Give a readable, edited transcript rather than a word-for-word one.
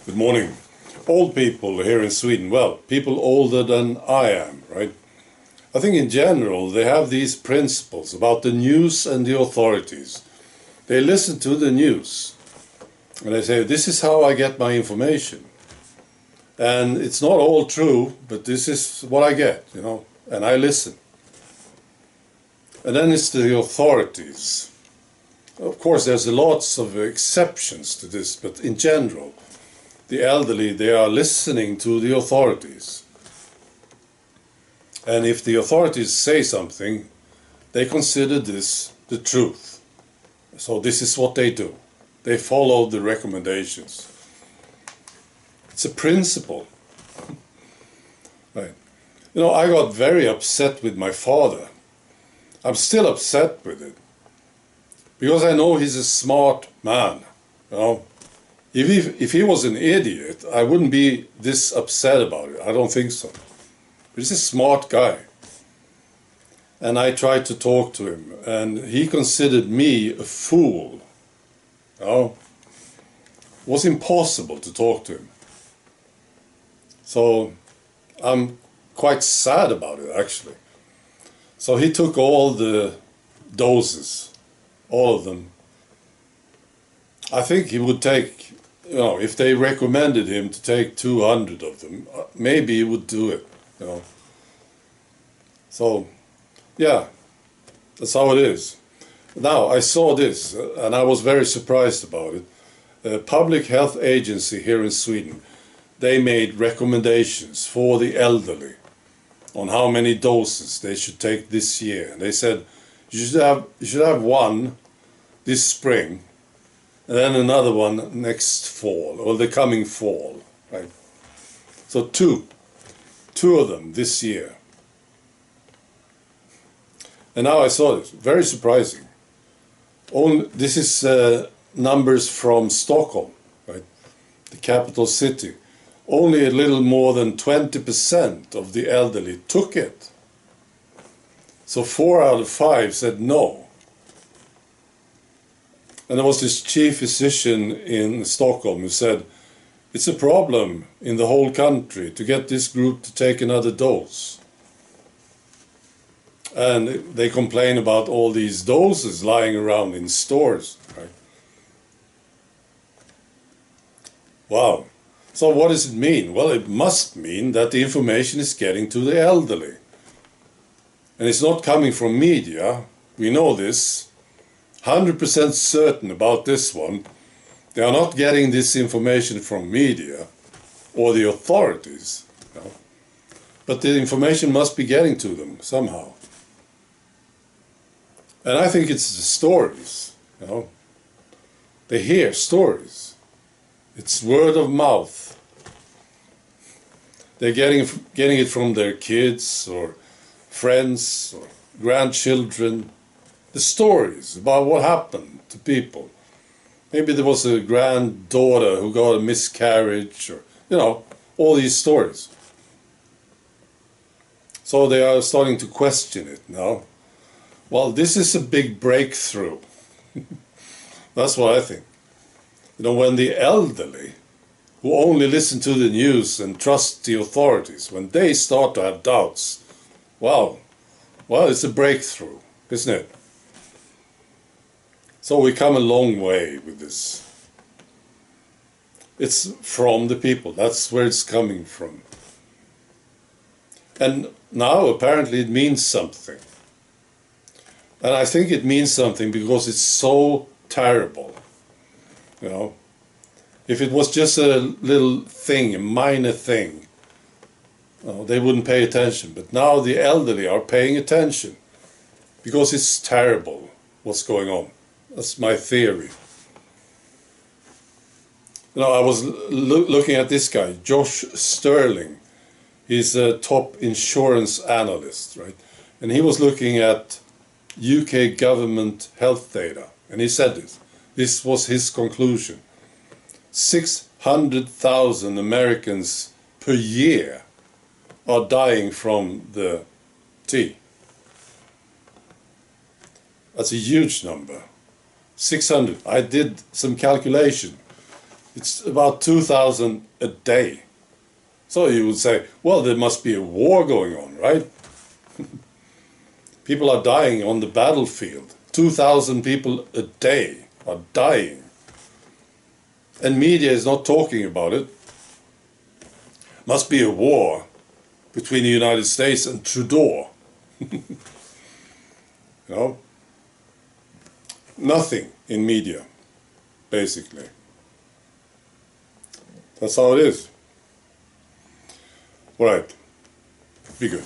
Good morning. Old people here in Sweden, well, people older than I am, right? I think in general they have these principles about the news and the authorities. They listen to the news and they say, this is how I get my information. And it's not all true, but this is what I get, and I listen. And then it's the authorities. Of course, there's lots of exceptions to this, but in general, the elderly, they are listening to the authorities. And if the authorities say something, they consider this the truth. So this is what they do. They follow the recommendations. It's a principle. Right. I got very upset with my father. I'm still upset with it. Because I know he's a smart man, If he was an idiot, I wouldn't be this upset about it. I don't think so. But he's a smart guy. And I tried to talk to him, and he considered me a fool. It was impossible to talk to him. So I'm quite sad about it, actually. So he took all the doses, all of them. I think he would take, if they recommended him to take 200 of them, maybe he would do it, So, yeah, that's how it is. Now, I saw this, and I was very surprised about it. A public health agency here in Sweden, they made recommendations for the elderly on how many doses they should take this year. And they said, you should have one this spring, and then another one next fall, or the coming fall, right? So two of them this year. And now I saw this, very surprising. This is numbers from Stockholm, right? The capital city. Only a little more than 20% of the elderly took it. So 4 out of 5 said no. And there was this chief physician in Stockholm who said, it's a problem in the whole country to get this group to take another dose. And they complain about all these doses lying around in stores, right? Wow. So what does it mean? Well, it must mean that the information is getting to the elderly. And it's not coming from media. We know this. 100% certain about this one. They are not getting this information from media or the authorities. But the information must be getting to them somehow. And I think it's the stories. They hear stories. It's word of mouth. They're getting it from their kids or friends or grandchildren. The stories about what happened to people. Maybe there was a granddaughter who got a miscarriage, or, all these stories. So they are starting to question it now. Well, this is a big breakthrough. That's what I think. When the elderly, who only listen to the news and trust the authorities, when they start to have doubts, well, it's a breakthrough, isn't it? So we come a long way with this. It's from the people. That's where it's coming from. And now apparently it means something. And I think it means something because it's so terrible. If it was just a little thing, a minor thing, they wouldn't pay attention. But now the elderly are paying attention because it's terrible what's going on. That's my theory. I was looking at this guy, Josh Stirling. He's a top insurance analyst, right? And he was looking at UK government health data. And he said this. This was his conclusion. 600,000 Americans per year are dying from the tea. That's a huge number. 600. I did some calculation. It's about 2,000 a day. So you would say, well, there must be a war going on, right? People are dying on the battlefield. 2,000 people a day are dying. And media is not talking about it. Must be a war between the United States and Trudeau. You know? Nothing in media, basically. That's how it is. All right. Be good.